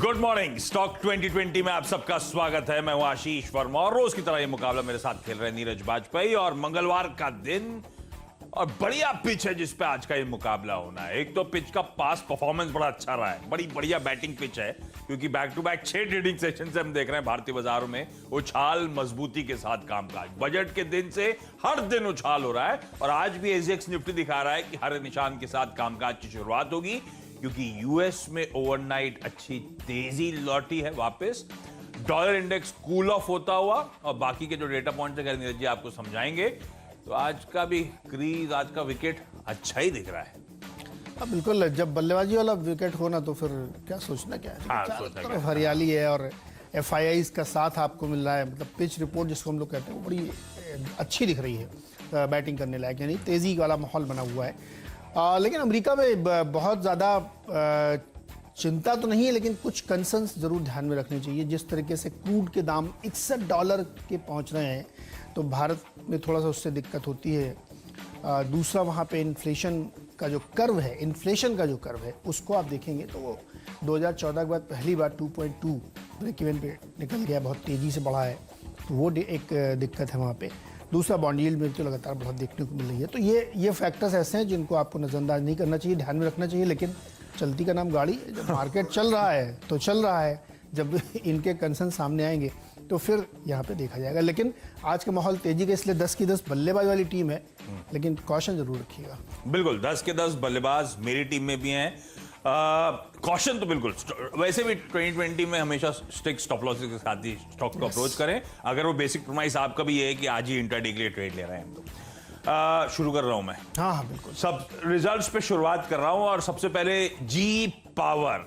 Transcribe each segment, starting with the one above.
Good morning. Stock 2020 में आप सबका स्वागत है। मैं हूं आशीष वर्मा और रोज की तरह ये मुकाबला मेरे साथ खेल रहे हैं नीरज बाजपेयी। और मंगलवार का दिन और बढ़िया पिच है जिस पे आज का ये मुकाबला होना है। एक तो पिच का पास परफॉर्मेंस बड़ा अच्छा रहा है, बड़ी बढ़िया बैटिंग पिच है क्योंकि back to back 6 trading session से हम देख रहे हैं भारतीय बाजारों में उछाल मजबूती के साथ कामकाज। बजट के दिन से हर दिन उछाल हो रहा है और आज भी एसजीएक्स निफ्टी दिखा रहा है कि हरे निशान के साथ कामकाज की शुरुआत होगी क्योंकि यूएस में ओवरनाइट अच्छी तेजी लौटी है वापस। डॉलर इंडेक्स कूल ऑफ होता हुआ और बाकी के जो डेटा पॉइंट्स है नीरज जी आपको समझाएंगे। तो आज का भी क्रीज, आज का विकेट अच्छा ही दिख रहा है। अब बिल्कुल, जब बल्लेबाजी वाला विकेट हो ना तो फिर क्या सोचना क्या है। चारों तरफ हरियाली है और एफआईआईज का साथ आपको मिल रहा है। मतलब पिच रिपोर्ट जिसको हम लोग कहते हैं वो बड़ी अच्छी दिख रही है बैटिंग करने लायक, यानी तेजी वाला माहौल बना हुआ है। लेकिन अमेरिका में बहुत ज़्यादा चिंता तो नहीं है, लेकिन कुछ कंसर्न्स ज़रूर ध्यान में रखने चाहिए। जिस तरीके से क्रूड के दाम $61 के पहुंच रहे हैं तो भारत में थोड़ा सा उससे दिक्कत होती है। दूसरा, वहाँ पे इन्फ्लेशन का जो कर्व है उसको आप देखेंगे तो वो 2014 के बाद पहली बार 2.2 ब्रेक इवन पे निकल गया, बहुत तेज़ी से बढ़ा है। तो वो एक दिक्कत है वहाँ पे। दूसरा, बॉन्ड यील्ड में तो लगातार बहुत देखने को मिल रही है। तो ये फैक्टर्स ऐसे हैं जिनको आपको नज़रअंदाज नहीं करना चाहिए, ध्यान में रखना चाहिए। लेकिन चलती का नाम गाड़ी, जब मार्केट चल रहा है तो चल रहा है, जब इनके कंसर्न सामने आएंगे तो फिर यहाँ पे देखा जाएगा। लेकिन आज का माहौल तेजी का, इसलिए 10 की 10 बल्लेबाज वाली टीम है, लेकिन कॉशन जरूर रखिएगा। बिल्कुल 10 के 10 बल्लेबाज मेरी टीम में भी हैं। कॉशन तो बिल्कुल, वैसे भी 2020 में हमेशा स्ट्रिक्ट स्टॉप लॉसेस के साथ ही स्टॉक को अप्रोच करें। अगर वो बेसिक प्रोमाइस आपका भी ये है कि आज ही इंट्राडे के लिए ट्रेड ले रहे हैं तो शुरू कर रहा हूं मैं। हाँ बिल्कुल, सब रिजल्ट्स पे शुरुआत कर रहा हूं और सबसे पहले जी पावर।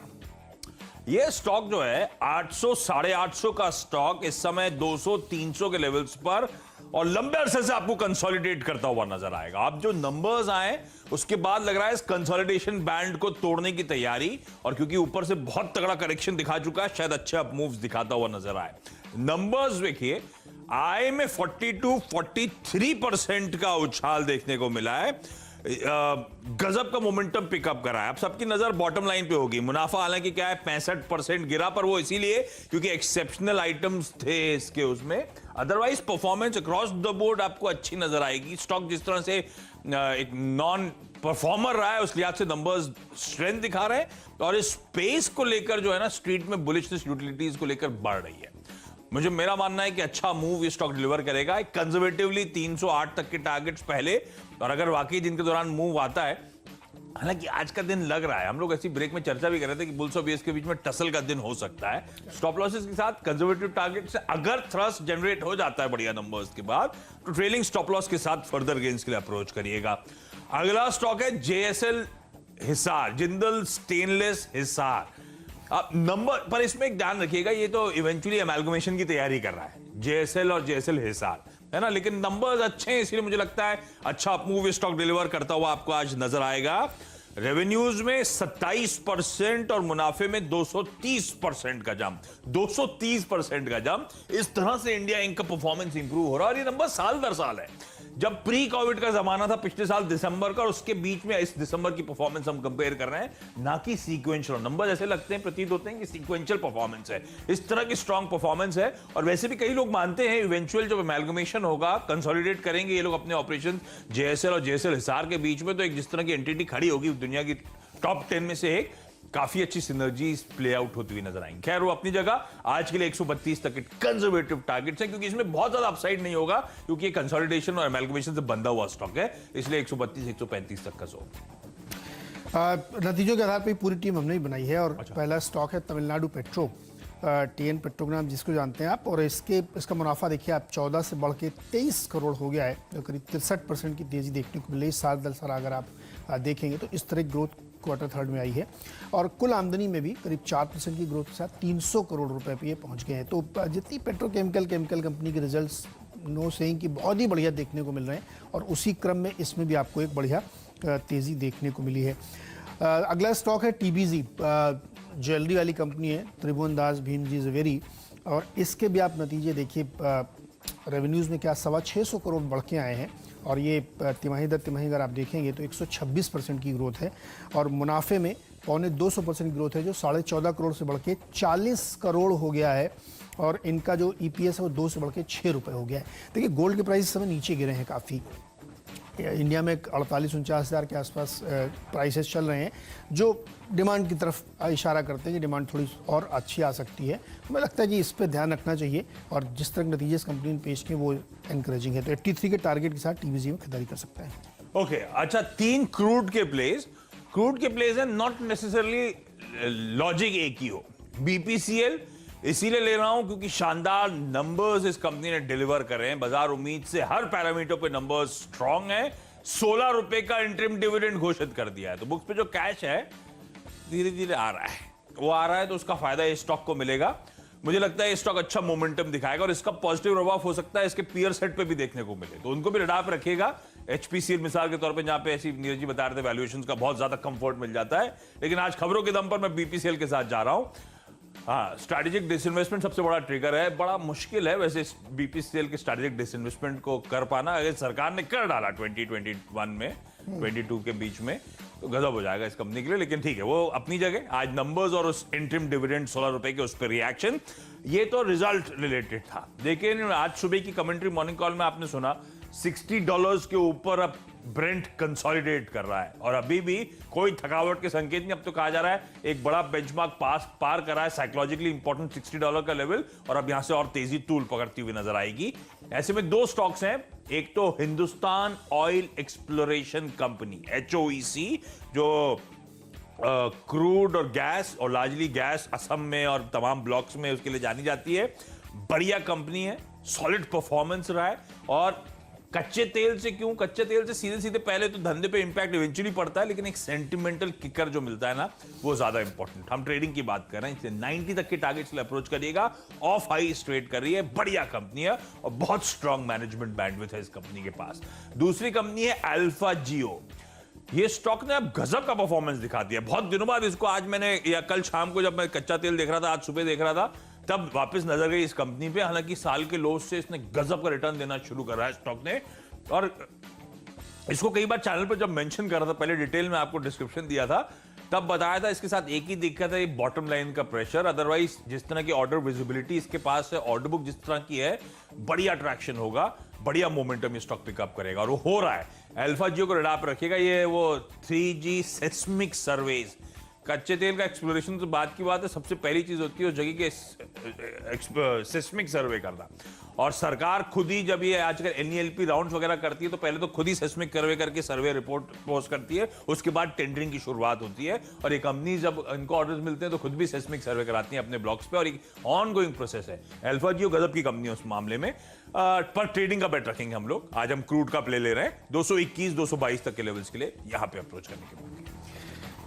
ये स्टॉक जो है 800 850 का स्टॉक इस समय 200-300 के लेवल्स पर और लंबे अरसे से आपको कंसोलिडेट करता हुआ नजर आएगा। अब जो नंबर्स आए उसके बाद लग रहा है इस कंसोलिडेशन बैंड को तोड़ने की तैयारी, और क्योंकि ऊपर से बहुत तगड़ा करेक्शन दिखा चुका है शायद अच्छे अप मूव्स दिखाता हुआ नजर आए। नंबर्स देखिए, आय में 42-43% का उछाल देखने को मिला है। गजब का मोमेंटम पिकअप करा है। अब सबकी नजर बॉटम लाइन पे होगी। मुनाफा हालांकि क्या है 65% गिरा, पर वो इसीलिए क्योंकि एक्सेप्शनल आइटम्स थे इसके उसमें। Otherwise performance across the board आपको अच्छी नजर आएगी। स्टॉक जिस तरह से एक नॉन परफॉर्मर रहा है उस लिहाज से नंबर्स स्ट्रेंथ दिखा रहे हैं और इस स्पेस को लेकर जो है ना स्ट्रीट में बुलिशनेस यूटिलिटीज को लेकर बढ़ रही है। मेरा मानना है कि अच्छा मूव ये स्टॉक डिलीवर करेगा। कंजर्वेटिवली 308 तक के टारगेट्स पहले, और अगर वाकई दिन के दौरान मूव आता है, हालांकि आज का दिन लग रहा है, हम लोग ऐसी ब्रेक में चर्चा भी कर रहे थे कि बुल्स और बीएस के बीच में टसल का दिन हो सकता है। स्टॉप लॉसेस के साथ कंजर्वेटिव टारगेट से अगर थ्रस्ट जनरेट हो जाता है बढ़िया नंबर्स के बाद तो ट्रेलिंग स्टॉप लॉस के साथ फर्दर गेन्स के लिए अप्रोच करिएगा। अगला स्टॉक है जेएसएल हिसार, जिंदल स्टेनलेस हिसार। अब नंबर पर इसमें एक ध्यान रखिएगा, ये तो इवेंचुअली अमेल्गमेशन की तैयारी कर रहा है जेएसएल और जेएसएल हिसार, है ना। लेकिन नंबर्स अच्छे हैं इसलिए मुझे लगता है अच्छा मूव स्टॉक डिलीवर करता हुआ आपको आज नजर आएगा। रेवेन्यूज में 27% और मुनाफे में 230% का जंप, 230% का जंप। इस तरह से इंडिया इंक का परफॉर्मेंस इंप्रूव हो रहा है और ये नंबर साल दर साल है। जब प्री कोविड का जमाना था पिछले साल दिसंबर का, और उसके बीच में इस दिसंबर की परफॉर्मेंस हम कंपेयर कर रहे हैं, ना कि सीक्वेंशियल। नंबर ऐसे लगते हैं, प्रतीत होते हैं कि सीक्वेंशियल परफॉर्मेंस है। इस तरह की स्ट्रांग परफॉर्मेंस है। और वैसे भी कई लोग मानते हैं इवेंचुअल जब अमेल्गमेशन होगा, कंसोलिडेट करेंगे ये लोग अपने ऑपरेशन जेएसएल और जेएसएल हिसार के बीच में, तो एक जिस तरह की एंटिटी खड़ी होगी दुनिया की टॉप 10 में से एक, काफी अच्छी सिनर्जी प्ले आउट होती हुई नजर आएंगी। खैर वो अपनी जगह आज के लिए 132 तक के कंजर्वेटिव टारगेट्स हैं क्योंकि इसमें बहुत ज्यादा अपसाइड नहीं होगा क्योंकि ये कंसोलिडेशन और अमेल्गमेशन से बंधा हुआ स्टॉक है, इसलिए 132-135 तक का जोन। नतीजों के आधार पर पूरी टीम हमने ही बनाई है और अच्छा। पहला स्टॉक है तमिलनाडु पेट्रो, टीएन पेट्रोग्राम जिसको जानते हैं आप। और इसका मुनाफा देखिए आप 14 से बढ़ के 23 करोड़ हो गया है, जो करीब 63% की तेजी देखने को मिल रही है। साल दर साल अगर आप देखेंगे तो इस तरह की ग्रोथ क्वार्टर थर्ड में आई है और कुल आमदनी में भी करीब 4% की ग्रोथ के साथ 300 करोड़ रुपए पे ये पहुंच गए हैं। तो जितनी पेट्रोकेमिकल कंपनी के रिजल्ट्स नो सेइंग कि बहुत ही बढ़िया देखने को मिल रहे हैं और उसी क्रम में इसमें भी आपको एक बढ़िया तेज़ी देखने को मिली है। अगला स्टॉक है टीबीजी, ज्वेलरी वाली कंपनी है, त्रिभुवन दास भीमजी ज्वेलरी, और इसके भी आप नतीजे देखिए। रेवेन्यूज़ में क्या 625 करोड़ बढ़ के आए हैं और ये तिमाही दर तिमाही अगर आप देखेंगे तो 126% की ग्रोथ है और मुनाफे में 2.25% ग्रोथ है, जो 14.5 करोड़ से बढ़ के 40 करोड़ हो गया है। और इनका जो EPS है वो 2 से बढ़ के 6 रुपये हो गया है। देखिए गोल्ड के प्राइस इस समय नीचे गिरे हैं काफ़ी। इंडिया में 48-49 हज़ार के आसपास प्राइसेस चल रहे हैं, जो डिमांड की तरफ इशारा करते हैं कि डिमांड थोड़ी और अच्छी आ सकती है। हमें लगता है कि इस पे ध्यान रखना चाहिए, और जिस तरह के नतीजे इस कंपनी ने पेश किए वो एनकरेजिंग है। तो 83 के टारगेट के साथ TVZ में खरीदारी कर सकते हैं। ओके, अच्छा 3 क्रूड के प्लेस है, नॉट नेसेसरली लॉजिक एक ही हो। BPCL इसीलिए ले रहा हूं क्योंकि शानदार नंबर्स इस कंपनी ने डिलीवर करे हैं। बाजार उम्मीद से हर पैरामीटर पे नंबर्स स्ट्रांग है। 16 रुपए का इंटरिम डिविडेंड घोषित कर दिया है, तो बुक्स पे जो कैश है धीरे धीरे आ रहा है, वो आ रहा है, तो उसका फायदा इस स्टॉक को मिलेगा। मुझे लगता है ये स्टॉक अच्छा मोमेंटम दिखाएगा, और इसका पॉजिटिव प्रभाव हो सकता है इसके पीयर सेट पे भी देखने को मिले, तो उनको भी रडार पे रखिएगा। HPCL मिसाल के तौर पे, जहां पे ऐसी नीरज जी बता रहे थे वैल्यूएशन का बहुत ज्यादा कंफर्ट मिल जाता है, लेकिन आज खबरों के दम पर मैं BPCL के साथ जा रहा हूं। हाँ, स्ट्रैटेजिक डिसइन्वेस्टमेंट सबसे बड़ा ट्रिगर है। बड़ा मुश्किल है वैसे BPCL के स्ट्रैटेजिक डिसइन्वेस्टमेंट को कर पाना। अगर सरकार ने कर डाला 2021 में 22 के बीच में, तो गजब हो जाएगा इस कंपनी के लिए। लेकिन ठीक है, वो अपनी जगह। आज नंबर्स और उस इंटरिम डिविडेंड 16 रुपए के, उस पर रिएक्शन, ये तो रिजल्ट रिलेटेड था। लेकिन आज सुबह की कमेंट्री मॉर्निंग कॉल में आपने सुना $60 के ऊपर अब ब्रेंट कंसोलिडेट कर रहा है, और अभी भी कोई थकावट के संकेत नहीं। अब तो कहा जा रहा है एक बड़ा बेंचमार्क पार करा है, साइकोलॉजिकली इंपॉर्टेंट $60 का लेवल, और अब यहां से और तेजी तूल पकड़ती हुई नजर आएगी। ऐसे में 2 स्टॉक्स हैं, एक तो Hindustan oil exploration company HOEC, जो क्रूड और गैस, और लार्जली गैस असम में और तमाम ब्लॉक्स में उसके लिए जानी जाती है। बढ़िया कंपनी है, सॉलिड परफॉर्मेंस रहा है। और कच्चे तेल से क्यों? कच्चे तेल से सीधे सीधे पहले तो धंधे पे इंपैक्ट इवेंचुअली पड़ता है, लेकिन एक सेंटिमेंटल किकर जो मिलता है ना, वो ज्यादा इंपॉर्टेंट। हम ट्रेडिंग की बात कर रहे हैं, इसलिए 90 तक के टारगेट से अप्रोच करिएगा। ऑफ हाई ट्रेड कर रही है, बढ़िया कंपनी है, और बहुत स्ट्रॉन्ग मैनेजमेंट बैंडविड्थ है इस कंपनी के पास। दूसरी कंपनी है अल्फा जियो। ये स्टॉक ने अब गजब का परफॉर्मेंस दिखा दिया बहुत दिनों बाद। इसको आज मैंने, या कल शाम को जब मैं कच्चा तेल देख रहा था, आज सुबह देख रहा था, तब वापस नजर गई इस कंपनी पे। हालांकि साल के लोस से इसने गजब का रिटर्न देना शुरू कर रहा है स्टॉक ने, और इसको कई बार चैनल पर जब मेंशन कर रहा था, पहले डिटेल में आपको डिस्क्रिप्शन दिया था, तब बताया था इसके साथ एक ही दिक्कत है, बॉटम लाइन का प्रेशर। अदरवाइज जिस तरह की ऑर्डर विजिबिलिटी इसके पास है, ऑर्डर बुक जिस तरह की है, बढ़िया ट्रैक्शन होगा, बढ़िया मोमेंटम ये स्टॉक पिकअप करेगा, और वो हो रहा है। अल्फा जियो को रडार पर रखिएगा। ये वो 3G सेस्मिक सर्वेज, कच्चे तेल का एक्सप्लोरेशन तो बात की बात है, सबसे पहली चीज होती है उस जगह के सेस्मिक सर्वे करना। और सरकार खुद ही, जब ये आजकल NELP राउंड्स वगैरह करती है, तो पहले तो खुद ही सेस्मिक सर्वे करके सर्वे रिपोर्ट पोस्ट करती है, उसके बाद टेंडरिंग की शुरुआत होती है। और ये कंपनी जब इनको ऑर्डर्स मिलते हैं तो खुद भी सेस्मिक सर्वे कराती हैं अपने ब्लॉक्स पे, और एक ऑन गोइंग प्रोसेस है। अल्फा जियो गजब की कंपनी है उस मामले में। पर ट्रेडिंग का बेट रखेंगे हम लोग। आज हम क्रूड का प्ले ले रहे हैं 221-222 तक के लेवल्स के लिए, यहां पे अप्रोच करने के बाद।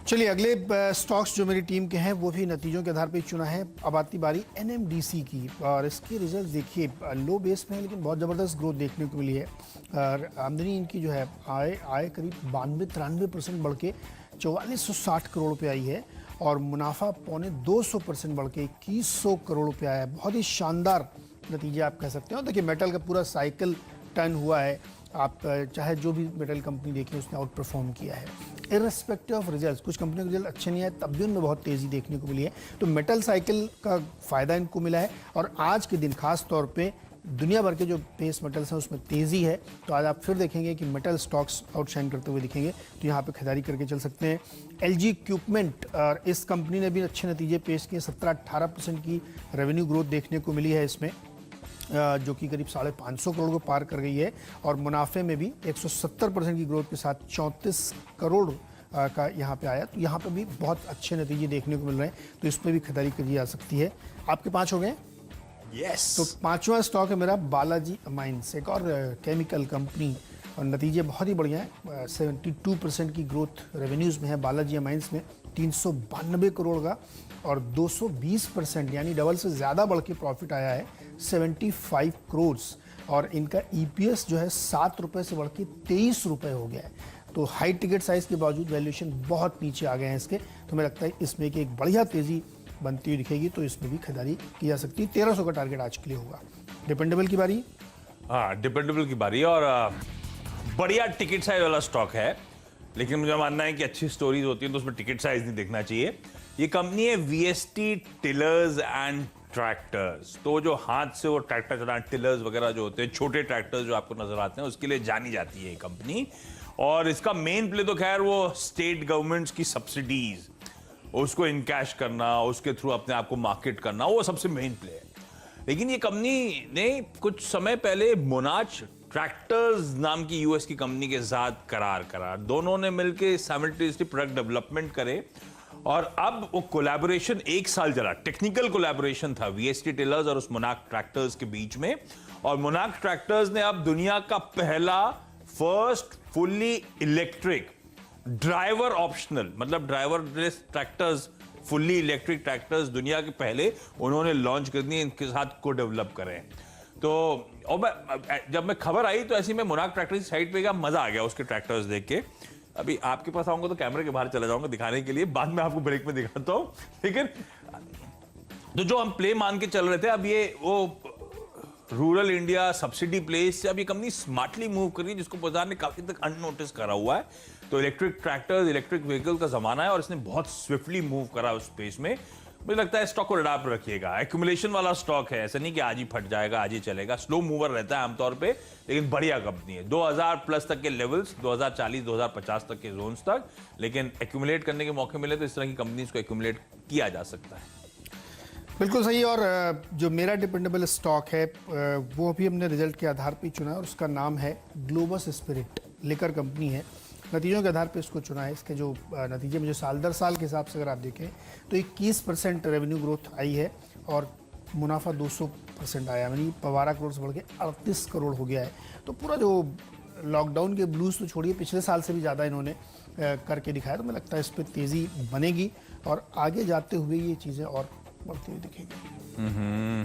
चलिए अगले स्टॉक्स जो मेरी टीम के हैं वो भी नतीजों के आधार पर चुना है। अब आती बारी NMDC की, और इसके रिजल्ट देखिए, लो बेस में है लेकिन बहुत ज़बरदस्त ग्रोथ देखने को मिली है। और आमदनी इनकी जो है आय करीब 92-93% बढ़ के 4460 करोड़ रुपये आई है, और मुनाफा 250% बढ़ के 2100 करोड़ रुपये आया है। बहुत ही शानदार नतीजे आप कह सकते हो। देखिए मेटल का पूरा साइकिल टर्न हुआ है, आप चाहे जो भी मेटल कंपनी देखिए उसने आउट परफॉर्म किया है इररिस्पेक्टिव ऑफ रिजल्ट्स। कुछ कंपनियों के रिजल्ट अच्छे नहीं आए तब भी उनमें बहुत तेज़ी देखने को मिली है, तो मेटल साइकिल का फ़ायदा इनको मिला है। और आज के दिन खास तौर पे दुनिया भर के जो बेस मेटल्स हैं उसमें तेज़ी है, तो आज आप फिर देखेंगे कि मेटल स्टॉक्स आउटशाइन करते हुए दिखेंगे, तो यहाँ पे खरीदारी करके चल सकते हैं। LG इक्विपमेंट, और इस कंपनी ने भी अच्छे नतीजे पेश किए, 17-18% की रेवेन्यू ग्रोथ देखने को मिली है इसमें, जो कि करीब 550 करोड़ को पार कर गई है, और मुनाफे में भी 170% की ग्रोथ के साथ 34 करोड़ का यहाँ पे आया। तो यहाँ पे भी बहुत अच्छे नतीजे देखने को मिल रहे हैं, तो इस पर भी खरीदारी करी जा सकती है। आपके 5 हो गए? Yes. तो 5वां स्टॉक है मेरा बालाजी अमाइंस, एक और केमिकल कंपनी, और नतीजे बहुत ही बढ़िया है। 72% की ग्रोथ रेवेन्यूज़ में है बालाजी अमाइंस में, 392 करोड़ का, और 220% यानी डबल से ज़्यादा बढ़ के प्रॉफिट आया है, 75 करोड़। और इनका EPS जो है 7 रुपये से बढ़ के 23 रुपये हो गया है। तो हाई टिकट साइज़ के बावजूद वैल्यूएशन बहुत नीचे आ गए हैं इसके, तो हमें लगता है इसमें कि एक बढ़िया तेज़ी बनती हुई दिखेगी, तो इसमें भी खरीदारी की जा सकती है। 1300 का टारगेट आज के लिए होगा। डिपेंडेबल की बारी? हाँ, डिपेंडेबल की बारी, और बढ़िया टिकट साइज वाला स्टॉक है। लेकिन मुझे मानना है कि अच्छी स्टोरीज होती हैं तो उसमें टिकट साइज नहीं देखना चाहिए। ये कंपनी है वीएसटी टिलर्स एंड ट्रैक्टर्स। तो जो हाथ से वो ट्रैक्टर चलाना, टिलर्स वगैरह जो होते हैं, छोटे ट्रैक्टर्स जो आपको नजर आते हैं, उसके लिए जानी जाती है ये कंपनी। और इसका मेन प्ले तो खैर वो स्टेट गवर्नमेंट्स की सब्सिडीज, उसको इनकैश करना, उसके थ्रू अपने आप को मार्केट करना, वो सबसे मेन प्ले है। लेकिन ये कंपनी ने कुछ समय पहले मोनाच ट्रैक्टर्स नाम की यूएस की कंपनी के साथ करार करा। दोनों ने मिलकर साइमल्टेनियसली प्रोडक्ट डेवलपमेंट करे और अब वो कोलैबोरेशन 1 साल चला। टेक्निकल कोलैबोरेशन था वीएसटी टिलर्स और उस मोनाक ट्रैक्टर्स के बीच में। और मोनाक ट्रैक्टर्स ने अब दुनिया का पहला first fully electric driver optional, मतलब driverless tractors, fully electric tractors दुनिया के पहले उन्होंने लॉन्च कर दिए, इनके साथ को डेवलप करें। तो और जब मैं खबर आई तो ऐसी मैं मोनाक ट्रैक्टर की साइट पे गया, मजा आ गया उसके ट्रैक्टर्स देख के। अभी आपके पास आऊंगा तो कैमरे के बाहर चला जाऊंगा दिखाने के लिए, बाद में आपको ब्रेक में दिखाता हूं। लेकिन तो जो हम प्ले मान के चल रहे थे, अब ये वो रूरल इंडिया सब्सिडी प्लेस से अब ये कंपनी स्मार्टली मूव कर रही है, जिसको बाजार ने काफी तक अननोटिस करा हुआ है। तो इलेक्ट्रिक ट्रैक्टर्स, इलेक्ट्रिक व्हीकल का जमाना है और इसने बहुत स्विफ्टली मूव करा उस स्पेस में। मुझे लगता है स्टॉक को अडाप्ट रखिएगा। एक्यूमुलेशन वाला स्टॉक है, ऐसा नहीं कि आज ही फट जाएगा, आज ही चलेगा। स्लो मूवर रहता है आमतौर पे, लेकिन बढ़िया कंपनी है। 2000 प्लस तक के लेवल्स, 2040 2050 तक के जोन्स तक, लेकिन एक्यूमुलेट करने के मौके मिले तो इस तरह की कंपनीज को एक्यूमुलेट किया जा सकता है। बिल्कुल सही। और जो मेरा डिपेंडेबल स्टॉक है वो भी हमने रिजल्ट के आधार पर चुना है और उसका नाम है ग्लोबस स्पिरिट, लेकर कंपनी है। नतीजों के आधार पे इसको चुना है। इसके जो नतीजे मुझे साल दर साल के हिसाब से अगर आप देखें तो 21% रेवेन्यू ग्रोथ आई है और मुनाफा 200% आया, यानी 12 करोड़ से बढ़ के 38 करोड़ हो गया है। तो पूरा जो लॉकडाउन के ब्लूज तो छोड़िए, पिछले साल से भी ज़्यादा इन्होंने करके दिखाया। तो मुझे लगता है इस पर तेज़ी बनेगी और आगे जाते हुए ये चीज़ें और बढ़ती हुई दिखेंगी।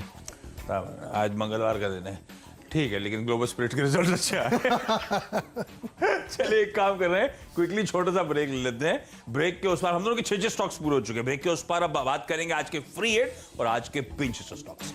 आज मंगलवार का दिन है, ठीक है, लेकिन ग्लोबल स्पिरिट के रिजल्ट अच्छे आए। चलिए एक काम कर रहे हैं, क्विकली छोटा सा ब्रेक ले लेते हैं। ब्रेक के उस पार हम दोनों के 6 स्टॉक्स पूरे हो चुके हैं। ब्रेक के उस पार अब बात करेंगे आज के फ्री हिट और आज के पिंच स्टॉक्स।